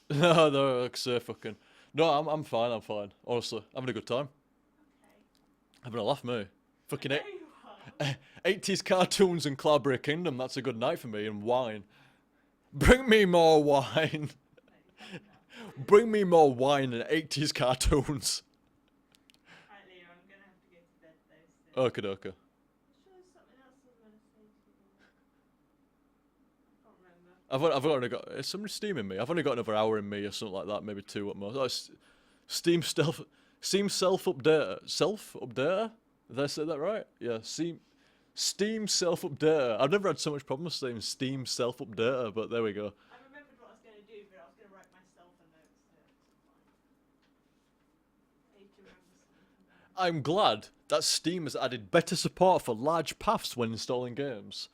No, no, like say fucking. No, I'm fine. I'm fine. Honestly, having a good time. Okay. Having a laugh, mate. I Fucking know you are. 80s cartoons and Cloudberry Kingdom. That's a good night for me. And wine. Bring me more wine. No, you've had enough. Bring me more wine and 80s cartoons. Right, Leo, I'm gonna have to go to bed though soon. Okay, okay. I'm sure there's something else I was gonna say to you. I can't remember. I've only got. Is somebody steaming me? I've only got another hour in me or something like that. Maybe two at most. Oh, Steam stealth. Steam self updater. Self updater? Did I say that right? Yeah. Steam self updater. I've never had so much problem saying Steam self updater, but there we go. I remembered what I was gonna do, but I was gonna write myself a note, so it's fine. I need to remember something. I'm glad that Steam has added better support for large paths when installing games.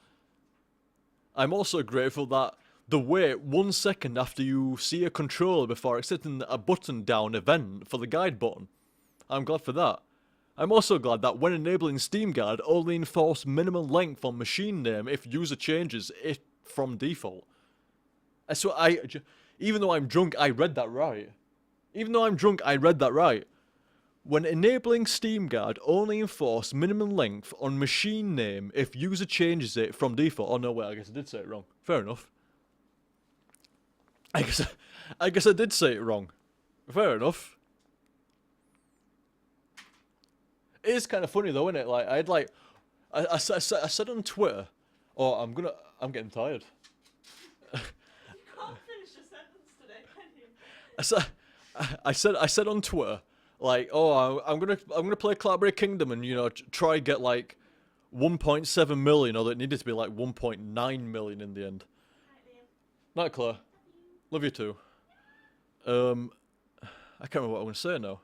I'm also grateful that the wait 1 second after you see a controller before accepting a button down event for the guide button. I'm glad for that. I'm also glad that when enabling Steam Guard only enforce minimum length on machine name if user changes it from default. So even though I'm drunk, I read that right. Even though I'm drunk, I read that right. When enabling Steam Guard, only enforce minimum length on machine name if user changes it from default. Oh no, wait, I guess I did say it wrong. Fair enough. I guess I did say it wrong. Fair enough. It is kind of funny though, isn't it? Like I said on Twitter, oh I'm getting tired. You can't finish a sentence today, can you? I said on Twitter, like, oh, I'm gonna play Cloudberry Kingdom and try get like 1.7 million, although it needed to be like 1.9 million in the end. Right, Liam. Night, Claire. Love you too. I can't remember what I'm gonna say now.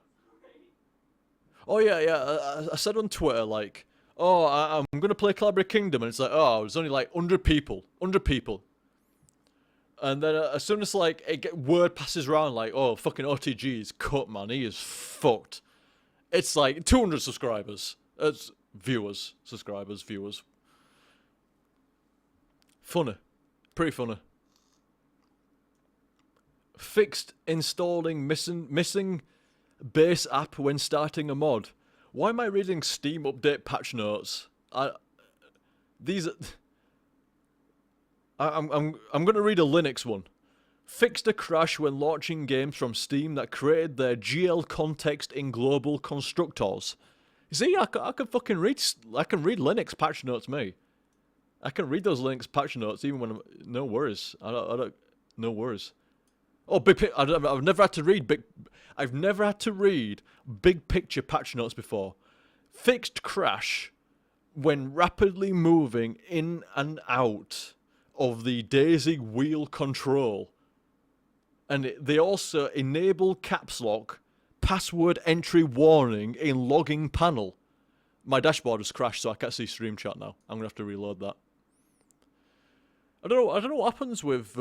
Oh yeah. I said on Twitter like, oh, I'm gonna play Cloudberry Kingdom, and it's like, oh, it's only like 100 people, and then as soon as like word passes around like, oh, fucking OTG is cut, man, he is fucked. It's like 200 subscribers. It's subscribers, viewers. Funny, pretty funny. Fixed installing missing base app when starting a mod. Why am I reading Steam update patch notes? I'm gonna read a Linux one. Fixed a crash when launching games from Steam that created their GL context in global constructors. You see, I can fucking read. I can read Linux patch notes, me. I can read those Linux patch notes even when I'm no worries. I don't no worries. Oh, I've never had to read big picture patch notes before. Fixed crash when rapidly moving in and out of the daisy wheel control. And they also enable caps lock password entry warning in logging panel. My dashboard has crashed, so I can't see stream chat now. I'm gonna have to reload that. I don't know what happens with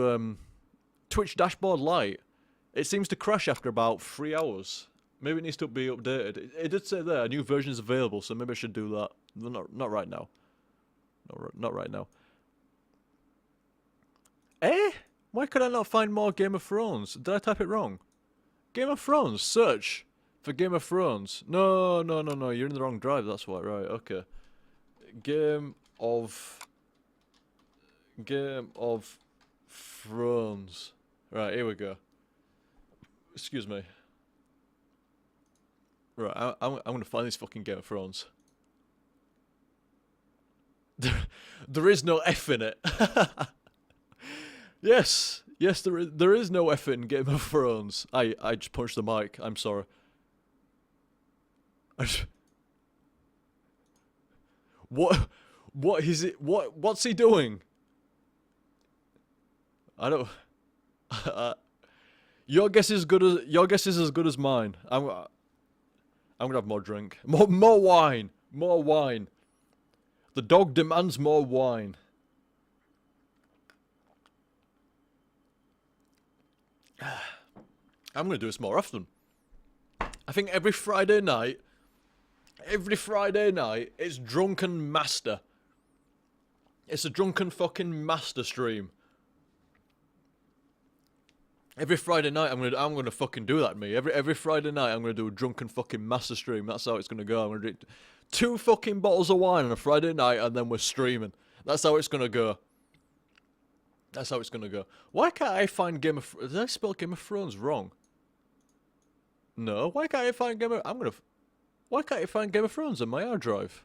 Twitch dashboard Lite. It seems to crash after about 3 hours. Maybe it needs to be updated. It did say there a new version is available, so maybe I should do that. Not right now. Not right now. Eh? Why could I not find more Game of Thrones? Did I type it wrong? Game of Thrones. Search for Game of Thrones. No. You're in the wrong drive. That's why. Right. Okay. Game of Thrones. Right. Here we go. Excuse me. Right. I'm gonna find this fucking Game of Thrones. There is no F in it. Yes, there is no F in Game of Thrones. I just punched the mic. I'm sorry. What is it? What's he doing? I don't. Your guess is as good as mine. I'm gonna have more drink. More wine. More wine. The dog demands more wine. I'm gonna do this more often. I think every Friday night, it's Drunken Master. It's a Drunken fucking Master stream. Every Friday night, I'm gonna fucking do that to me. Every Friday night, I'm gonna do a drunken fucking master stream. That's how it's gonna go. I'm gonna drink 2 fucking bottles of wine on a Friday night, and then we're streaming. That's how it's gonna go. That's how it's gonna go. Why can't I find Game of? Did I spell Game of Thrones wrong? No. Why can't I find Game of? Why can't I find Game of Thrones on my hard drive?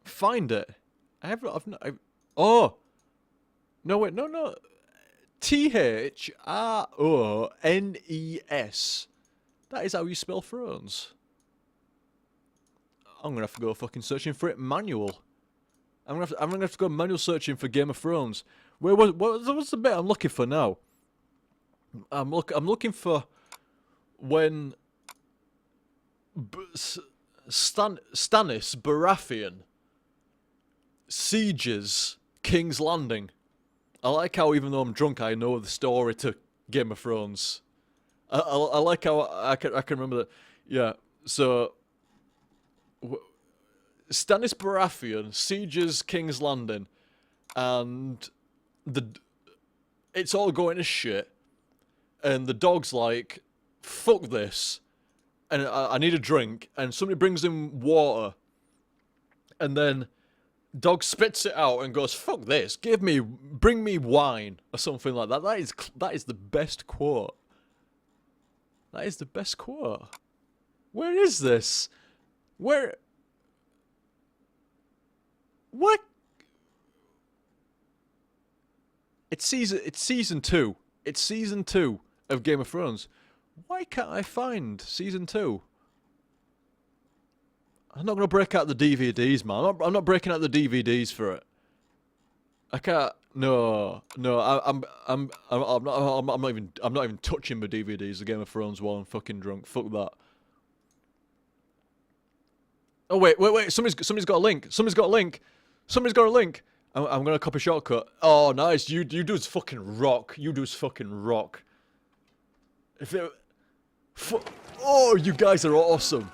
Find it. Oh. No, wait, no. THRONES. That is how you spell Thrones. I'm gonna have to go fucking searching for it manual. I'm gonna have to go manual searching for Game of Thrones. What's the bit I'm looking for now? I'm looking for when Stannis Baratheon sieges King's Landing. I like how even though I'm drunk, I know the story to Game of Thrones. I like how I can remember that. Yeah, so Stannis Baratheon sieges King's Landing, and it's all going to shit, and the dog's like, fuck this, and I need a drink, and somebody brings him water, and then dog spits it out and goes, fuck this, bring me wine, or something like that. That is the best quote. That is the best quote. Where is this? What? It's season 2. It's season 2 of Game of Thrones. Why can't I find season 2? I'm not gonna break out the DVDs, man. I'm not breaking out the DVDs for it. I can't. No. I'm not even touching my DVDs. The Game of Thrones while I'm fucking drunk. Fuck that. Oh wait. Somebody's got a link. Somebody's got a link. I'm gonna copy shortcut. Oh nice. You dudes fucking rock. You dudes fucking rock. Oh, you guys are awesome.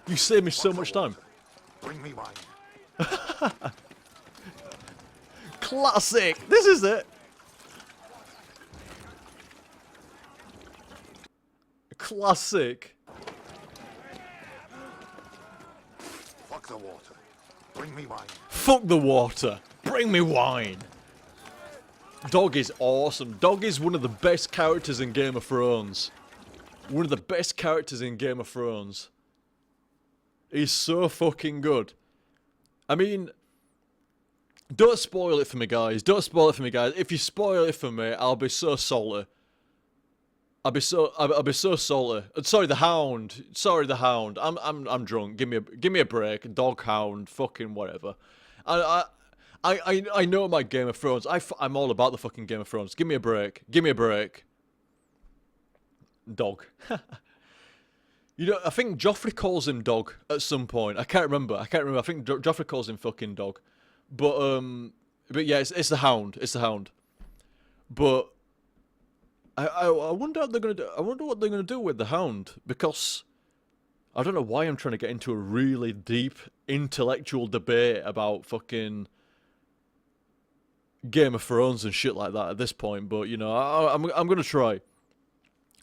You saved me so much time. Bring me wine. Classic. This is it. Classic. Fuck the water. Bring me wine. Fuck the water. Bring me wine. Dog is awesome. Dog is one of the best characters in Game of Thrones. One of the best characters in Game of Thrones. He's so fucking good. I mean, don't spoil it for me, guys. Don't spoil it for me, guys. If you spoil it for me, I'll be so salty. I'll be so salty. Sorry, the Hound. Sorry, the Hound. I'm drunk. Give me a break. Dog, Hound, fucking whatever. I know my Game of Thrones. I'm all about the fucking Game of Thrones. Give me a break. Give me a break. Dog. You know, I think Joffrey calls him dog at some point. I can't remember. I think Joffrey calls him fucking dog. But yeah, it's the Hound. It's the Hound. But I wonder what they're gonna do. I wonder what they're gonna do with the Hound, because I don't know why I'm trying to get into a really deep intellectual debate about fucking Game of Thrones and shit like that at this point. But you know, I'm gonna try.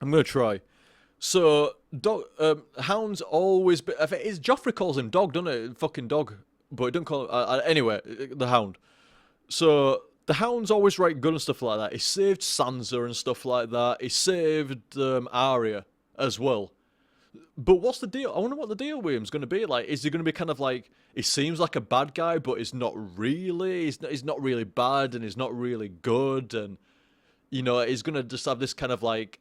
I'm gonna try. So, Hound's always been... Joffrey calls him dog, doesn't it? Fucking dog. But he doesn't call him... anyway, the Hound. So, the Hound's always right good and stuff like that. He saved Sansa and stuff like that. He saved Arya as well. But what's the deal? I wonder what the deal with him's going to be. Like, is he going to be kind of like... He seems like a bad guy, but he's not really. He's not really bad, and he's not really good. And, you know, he's going to just have this kind of like...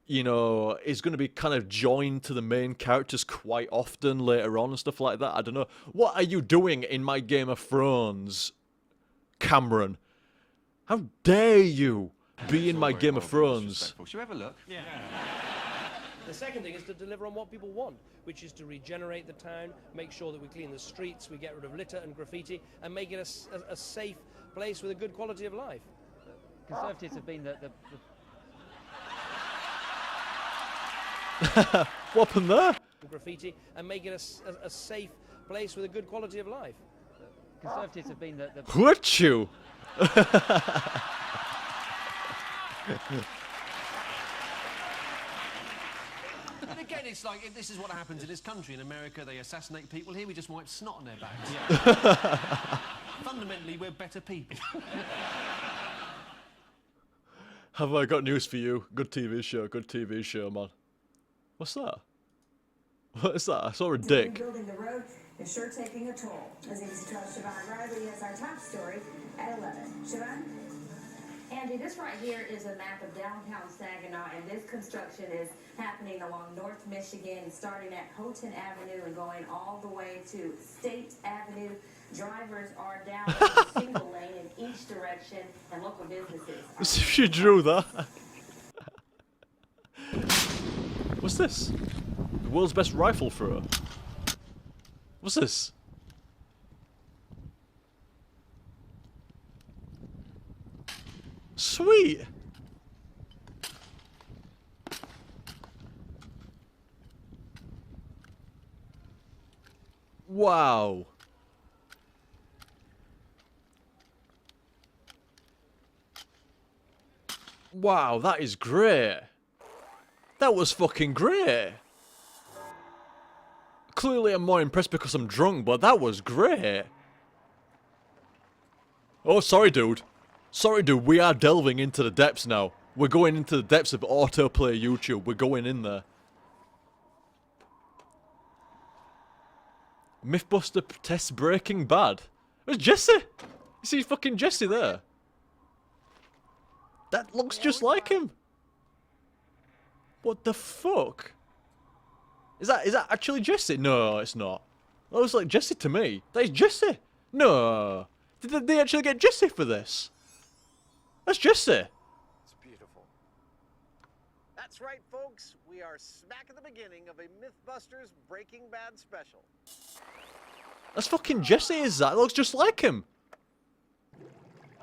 You know, is going to be kind of joined to the main characters quite often later on and stuff like that. I don't know. What are you doing in my Game of Thrones, Cameron? How dare you be in my Game of Thrones? Should we have a look? Yeah. The second thing is to deliver on what people want, which is to regenerate the town, make sure that we clean the streets, we get rid of litter and graffiti, and make it a safe place with a good quality of life. Conservatives have been the What happened there? Graffiti, and make it a safe place with a good quality of life. Conservatives have been the Hurt you? And again, it's like, this is what happens in this country. In America, they assassinate people. Here, we just wipe snot on their backs. Fundamentally, we're better people. Have I got news for you? Good TV show, man. What's that? What is that? I saw a dick. Building the road is sure taking a toll. As ABC 12's Siobhan Riley has our top story at 11. Siobhan? Andy, this right here is a map of downtown Saginaw, and this construction is happening along North Michigan, starting at Houghton Avenue and going all the way to State Avenue. Drivers are down a single lane in each direction, and local businesses are... She drew that. What's this? The world's best rifle thrower. What's this? Sweet. Wow. Wow, that is great. That was fucking great. Clearly I'm more impressed because I'm drunk, but that was great. Oh, sorry, dude. Sorry, dude, we are delving into the depths now. We're going into the depths of autoplay YouTube. We're going in there. Mythbuster protests Breaking Bad. It was Jesse. You see fucking Jesse there. That looks just like him. What the fuck? Is that actually Jesse? No, it's not. That looks like Jesse to me. That is Jesse. No. Did they actually get Jesse for this? That's Jesse. It's beautiful. That's right, folks. We are smack at the beginning of a Mythbusters Breaking Bad special. That's fucking Jesse, is that? It looks just like him.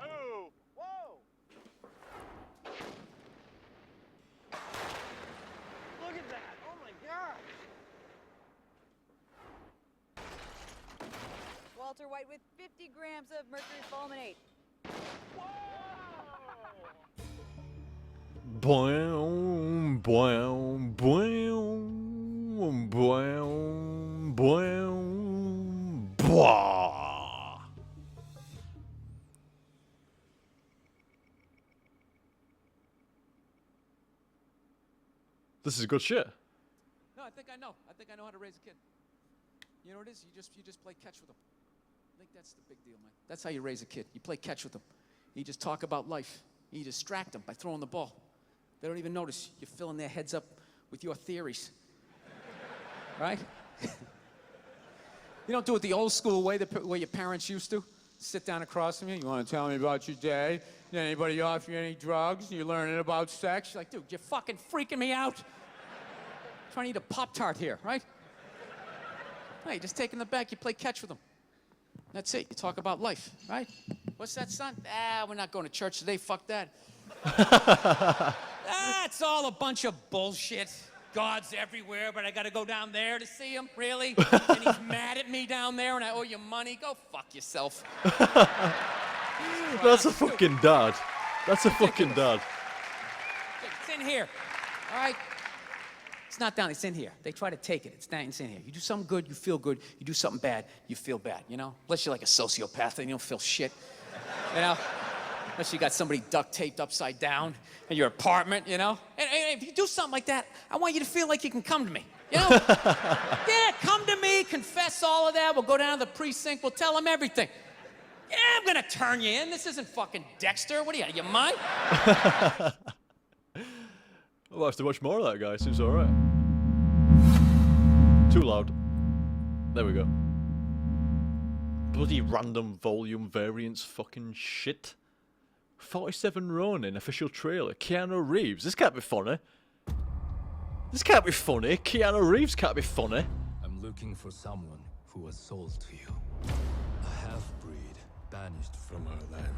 Oh! Whoa! Look at that! Oh my God! Walter White with 50 grams of mercury fulminate. Boom, boom, boom, boom, boom, blah. This is good shit. No, I think I know. I think I know how to raise a kid. You know what it is? You just play catch with them. I think that's the big deal, man. That's how you raise a kid. You play catch with them. You just talk about life. You distract them by throwing the ball. They don't even notice you're filling their heads up with your theories. Right? You don't do it the old school way, the way your parents used to. Sit down across from you. You want to tell me about your day? Did anybody offer you any drugs? You're learning about sex? You're like, dude, you're fucking freaking me out. I'm trying to eat a Pop-Tart here, right? Hey, just take them in the back. You play catch with them. That's it. You talk about life, right? What's that, son? Ah, we're not going to church today. Fuck that. That's all a bunch of bullshit. God's everywhere, but I got to go down there to see him? Really? And he's mad at me down there and I owe you money? Go fuck yourself. That's a fucking dad. That's a fucking dad. It's in here, all right? It's not down, it's in here. They try to take it, it's in here. You do something good, you feel good. You do something bad, you feel bad, you know? Unless you're like a sociopath and you don't feel shit, you know? Unless you got somebody duct taped upside down in your apartment, you know? And if you do something like that, I want you to feel like you can come to me, you know? Yeah, come to me, confess all of that. We'll go down to the precinct, we'll tell them everything. Yeah, I'm gonna turn you in. This isn't fucking Dexter. What are you, out of your mind? I'll have to watch more of that guy. Seems alright. Too loud. There we go. Bloody random volume variance fucking shit. 47 Ronin, official trailer. Keanu Reeves. This can't be funny. This can't be funny. Keanu Reeves can't be funny. I'm looking for someone who was sold to you. A half-breed banished from our land.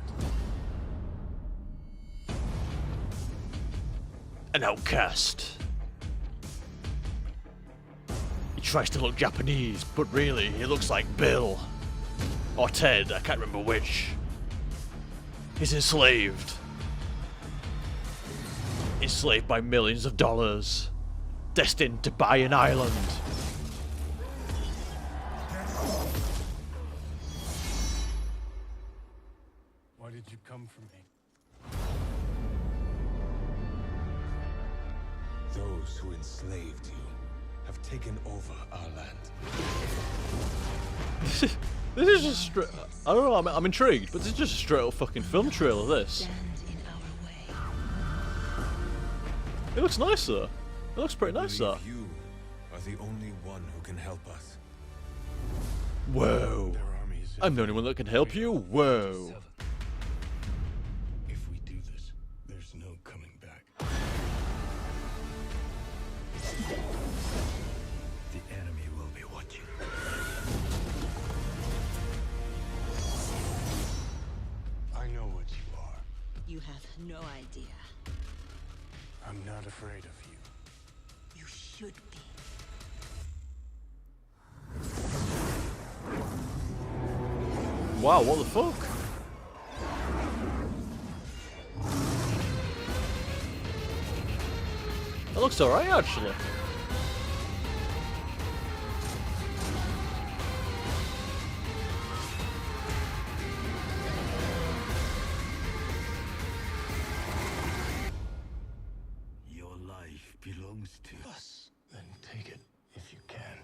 An outcast. He tries to look Japanese, but really, he looks like Bill. Or Ted, I can't remember which. He's enslaved. Enslaved by millions of dollars. Destined to buy an island. Why did you come for me? Those who enslaved you have taken over our land. This is just straight. I don't know. I'm intrigued, but this is just a straight up fucking film trailer. This. It looks nice though. It looks pretty nice though. You are the only one who can help us. Whoa. I'm the only one that can help you. Whoa. If we do this, there's no coming back. The enemy will be watching. I know what you are. You have no idea. I'm not afraid of you. You should be. Wow, what the fuck? That looks alright actually. Your life belongs to us. Then take it if you can.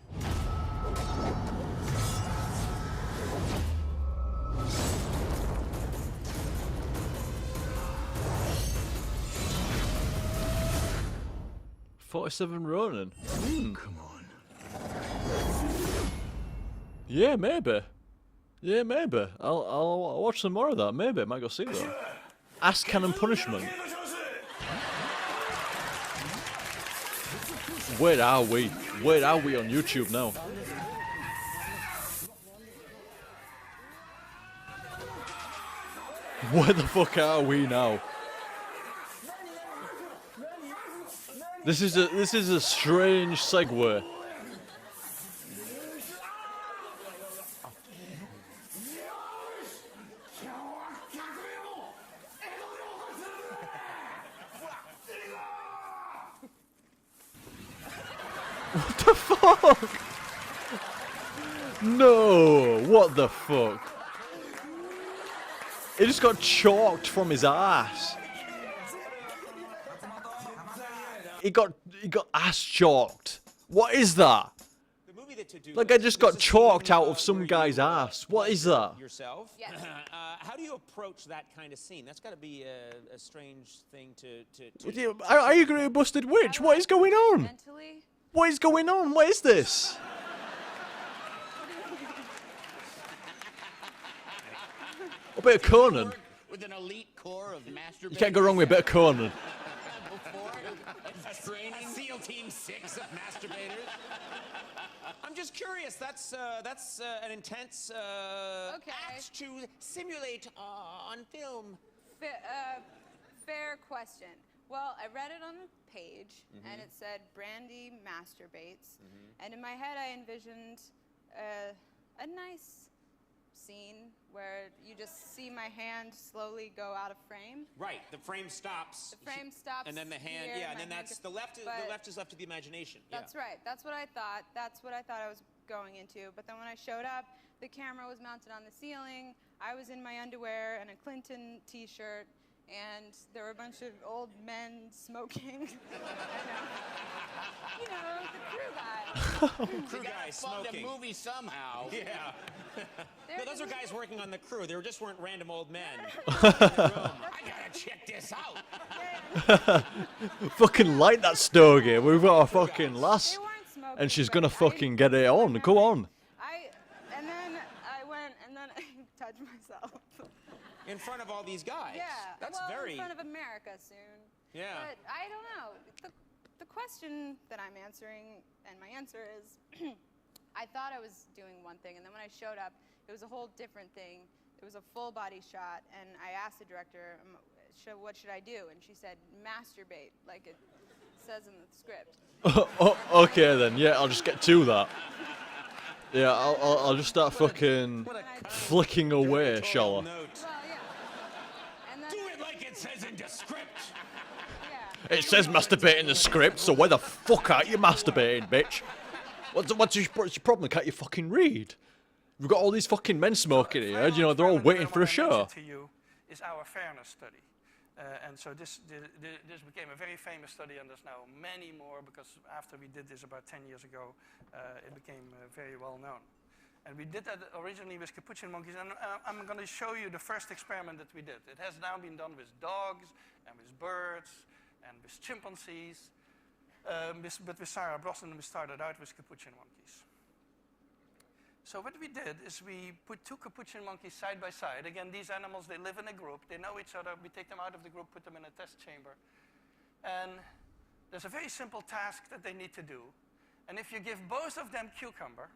$47 Ronin. Come on. Yeah, maybe. Yeah, maybe. I'll watch some more of that. Maybe I might go see that. Ass Cannon Punishment. Where are we? Where are we on YouTube now? Where the fuck are we now? This is a strange segue. What the fuck? No, what the fuck? He just got chalked from his ass. He got ass chalked. What is that? Like I just got chalked out of some guy's ass. What is that? Yourself? Yes. How do you approach that kind of scene? That's got to be a strange thing to Are you going to busted witch? What is going on? Mentally? What is going on? What is this? A bit of Conan. With an elite core of masturbators. You can't go wrong with a bit of Conan. Training SEAL Team 6 of masturbators. I'm just curious. That's an intense act to simulate on film. Fair question. Well, I read it on the page, and it said Brandy masturbates, and in my head I envisioned a nice scene where you just see my hand slowly go out of frame. Right, the frame stops. The frame stops. And then the hand, here, and then that's the left is left to the imagination. That's right. That's what I thought. That's what I thought I was going into. But then when I showed up, the camera was mounted on the ceiling. I was in my underwear and a Clinton t-shirt, and there were a bunch of old men smoking. You know, the crew guy. Crew guys smoking. The movie somehow. Yeah. No, those are guys working on the crew. They just weren't random old men. I gotta check this out. Fucking light that stogie. We've got a fucking lass. And she's gonna fucking get it on. Go on. And then I went and then I touched myself. In front of all these guys. Yeah. That's well, very. in front of America soon. Yeah. But I don't know. The question that I'm answering, and my answer is, I thought I was doing one thing, and then when I showed up, it was a whole different thing. It was a full body shot, and I asked the director, what should I do? And she said, masturbate, like it says in the script. Okay then, yeah, I'll just get to that. Yeah, I'll just start fucking flicking away, shall I? Well, yeah. And then, Do it like it says in the script. yeah. It says masturbate in the script, so where the fuck are you masturbating, bitch? What's your problem? Can't you fucking read? We've got all these fucking men smoking here, you know, they're all waiting for a show. To you is our fairness study. And so this became a very famous study, and there's now many more, because after we did this about 10 years ago, it became very well known. And we did that originally with capuchin monkeys, and I'm going to show you the first experiment that we did. It has now been done with dogs, and with birds, and with chimpanzees. But with Sarah Brosnan, we started out with capuchin monkeys. So what we did is we put two capuchin monkeys side by side. Again, these animals, they live in a group. They know each other. We take them out of the group, put them in a test chamber. And there's a very simple task that they need to do. And if you give both of them cucumber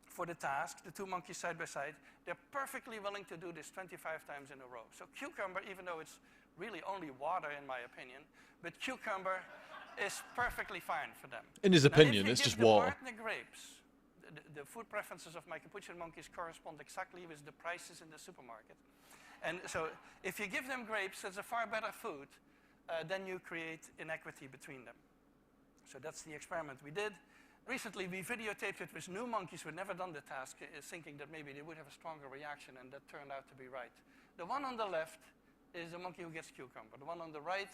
for the task, the two monkeys side by side, they're perfectly willing to do this 25 times in a row. So cucumber, even though it's really only water in my opinion, but cucumber is perfectly fine for them. In his opinion, it's just water. If you give the partner grapes, the food preferences of my capuchin monkeys correspond exactly with the prices in the supermarket. And so if you give them grapes, that's a far better food, then you create inequity between them. So that's the experiment we did. Recently, we videotaped it with new monkeys who had never done the task, thinking that maybe they would have a stronger reaction, and that turned out to be right. The one on the left is the monkey who gets cucumber. The one on the right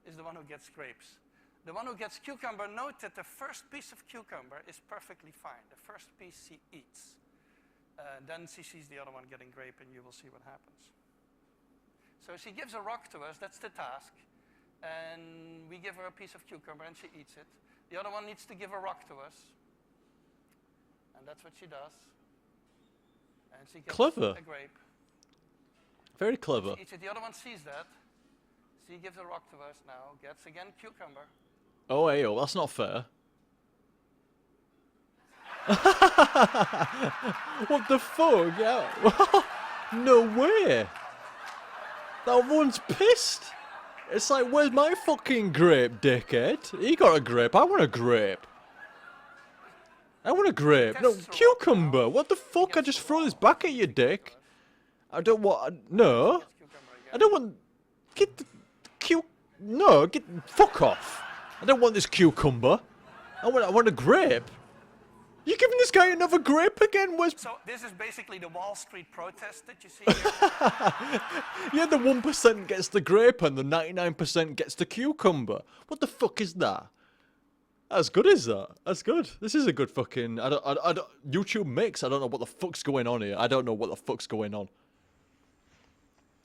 is the one who gets grapes. The one who gets cucumber, note that the first piece of cucumber is perfectly fine. The first piece she eats. Then she sees the other one getting grape, and you will see what happens. So she gives a rock to us, that's the task. And we give her a piece of cucumber, and she eats it. The other one needs to give a rock to us. And that's what she does. And she gets Clever. a grape. Very clever. She eats it. The other one sees that. She gives a rock to us now, gets again cucumber. Oh, ayo, that's not fair. What the fuck? Yeah. No way. That one's pissed. It's like, where's my fucking grape, dickhead? He got a grape. I want a grape. I want a grape. No, cucumber. What the fuck? I just throw this back at you, dick. I don't want... No. I don't want... Get the... No, get... Fuck off. I don't want this cucumber. I want a grape. You giving this guy another grape again? Where's... So this is basically the Wall Street protest that you see here. Yeah, the 1% gets the grape and the 99% gets the cucumber. What the fuck is that? As good as that. That's good. This is a good fucking... I don't... YouTube mix. I don't know what the fuck's going on here. I don't know what the fuck's going on.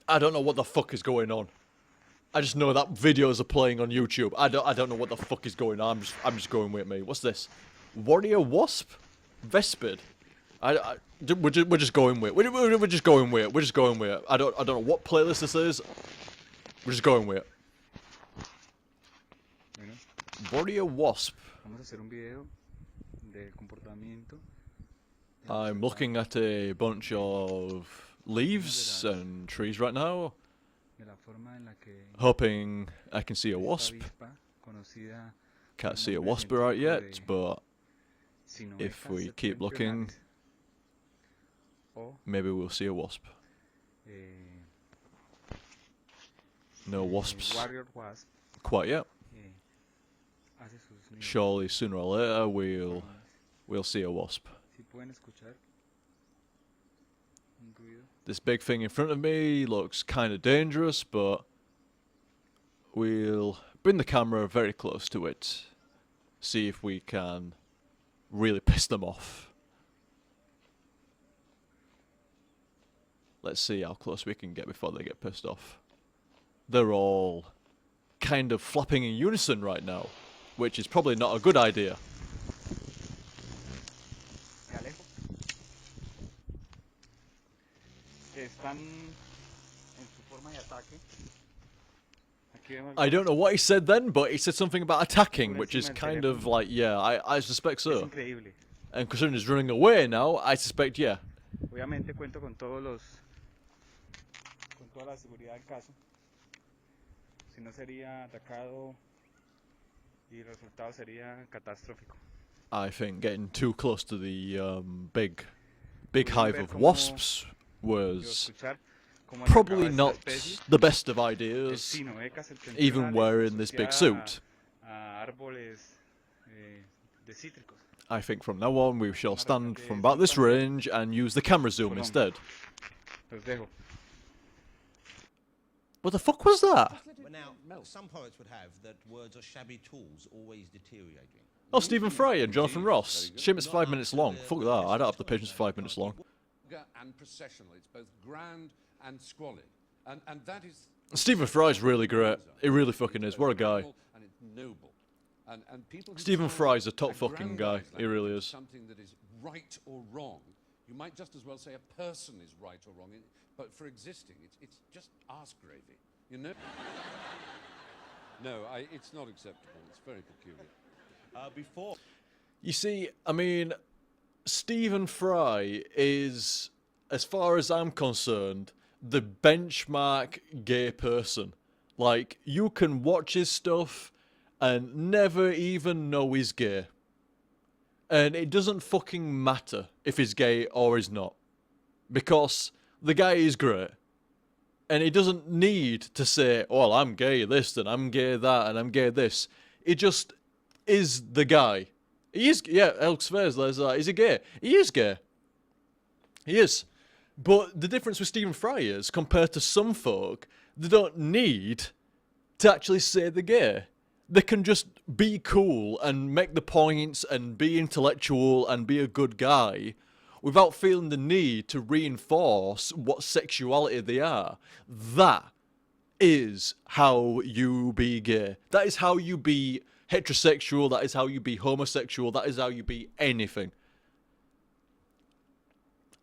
I don't know what the fuck is going on. I just know that videos are playing on YouTube. I don't know what the fuck is going on. I'm just going with me. What's this? Warrior Wasp? Vespid? We're just going with it. We're just going with it. We're just going with it. I don't know what playlist this is. We're just going with it. Warrior Wasp. I'm looking at a bunch of leaves and trees right now. Hoping I can see a wasp. Can't see a wasp right yet, but if we keep looking, maybe we'll see a wasp. No wasps quite yet. Surely sooner or later we'll see a wasp. This big thing in front of me looks kind of dangerous, but we'll bring the camera very close to it. See if we can really piss them off. Let's see how close we can get before they get pissed off. They're all kind of flapping in unison right now, which is probably not a good idea. I don't know what he said then, but he said something about attacking, which is kind of like, yeah, I suspect so. And considering he's running away now, I suspect, yeah. Obviamente cuento con toda la seguridad del caso. Si no sería atacado y el resultado sería catastrófico. I think getting too close to the big hive of ver cómo wasps yo was escuchar cómo probably atacaba esta not especie. the best of El ideas, pino ecas even septentrionales wearing this big asociada suit. a árboles de cítricos. I think from now on we shall Vamos a stand tratar de from about this Santander, range and use the camera zoom Colón. instead. Los dejo. What the fuck was that? Well, now, some poets would have that words are shabby tools, always deteriorating. Oh, Stephen Fry and Jonathan Ross. Shame it's 5 minutes long. Fuck that. I don't have the patience for 5 minutes long. And processional. It's both grand and squalid. And that is... Stephen Fry's really great. He really fucking is. What a guy. And it's noble. And people who Stephen try Fry's a and top fucking guy. aggrandize He really language is. Something that is right or wrong. You might just as well say a person is right or wrong. But for existing, it's just arse gravy. You know? No, it's not acceptable. It's very peculiar. Before... You see, I mean, Stephen Fry is, as far as I'm concerned, the benchmark gay person. Like, you can watch his stuff and never even know he's gay. And it doesn't fucking matter if he's gay or he's not. Because the guy is great. And he doesn't need to say, oh, I'm gay this, and I'm gay that, and I'm gay this. He just is the guy. He is, yeah, Elks Fairs, is he gay? He is gay. He is. But the difference with Stephen Fry is, compared to some folk, they don't need to actually say they're gay. They can just be cool and make the points and be intellectual and be a good guy without feeling the need to reinforce what sexuality they are. That is how you be gay. That is how you be heterosexual. That is how you be homosexual. That is how you be anything.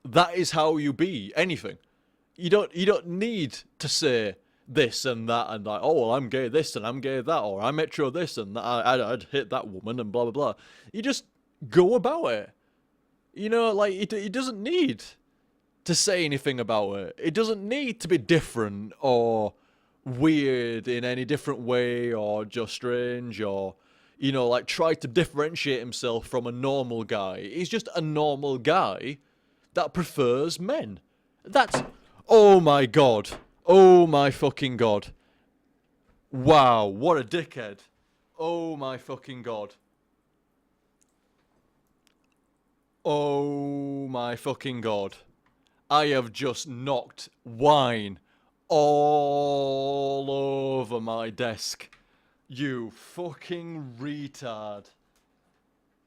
That is how you be anything. You don't need to say this and that and like, oh, well, I'm gay this and I'm gay that, or I'm hetero this and that, I'd hit that woman and blah blah blah. You just go about it. You know, like it doesn't need to say anything about it. It doesn't need to be different or weird in any different way or just strange or, you know, like try to differentiate himself from a normal guy. He's just a normal guy that prefers men. That's... Oh my god. Oh my fucking god. Wow, what a dickhead. Oh my fucking god. Oh my fucking god. I have just knocked wine all over my desk. You fucking retard.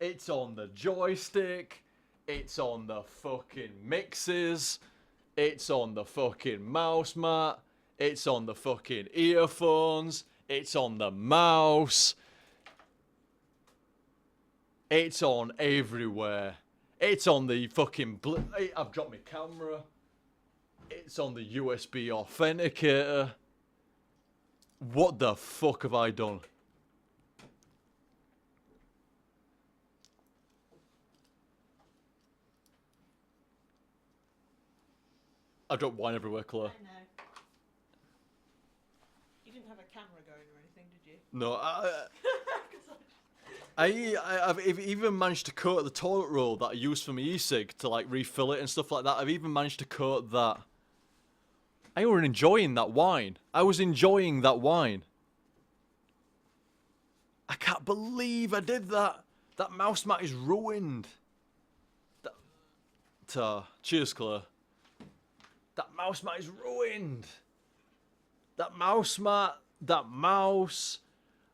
It's on the joystick. It's on the fucking mixes. It's on the fucking mouse mat. It's on the fucking earphones. It's on the mouse. It's on everywhere. It's on the fucking... I've dropped my camera. It's on the USB authenticator. What the fuck have I done? I dropped wine everywhere, Claire. I know. You didn't have a camera going or anything, did you? No, I've even managed to coat the toilet roll that I used for my e-cig to like refill it and stuff like that. I've even managed to coat that. I was enjoying that wine. I was enjoying that wine. I can't believe I did that. That mouse mat is ruined. Cheers, Claire. That mouse mat is ruined. That mouse mat, that mouse.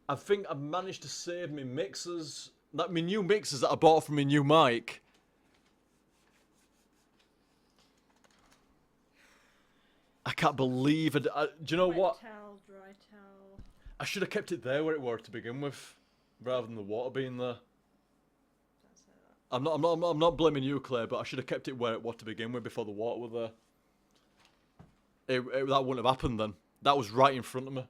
I think I've managed to save my mixers. Like my new mixers that I bought from my new mic. I can't believe it. Do you know what? Towel, dry towel. I should have kept it there where it were to begin with, rather than the water being there. I'm not blaming you, Claire, but I should have kept it where it was to begin with before the water were there. That wouldn't have happened then. That was right in front of me.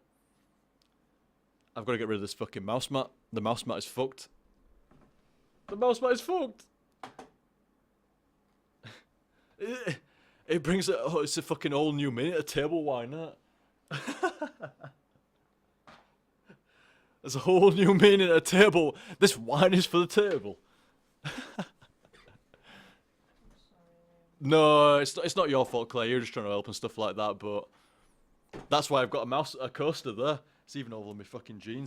I've got to get rid of this fucking mouse mat. The mouse mat is fucked. The mouse mat is fucked. It brings it. Oh, it's a fucking whole new minute of table wine, isn't it? There's a whole new meaning at table. This wine is for the table. No, it's not your fault, Claire. You're just trying to help and stuff like that. But that's why I've got a coaster there. It's even over my fucking jeans.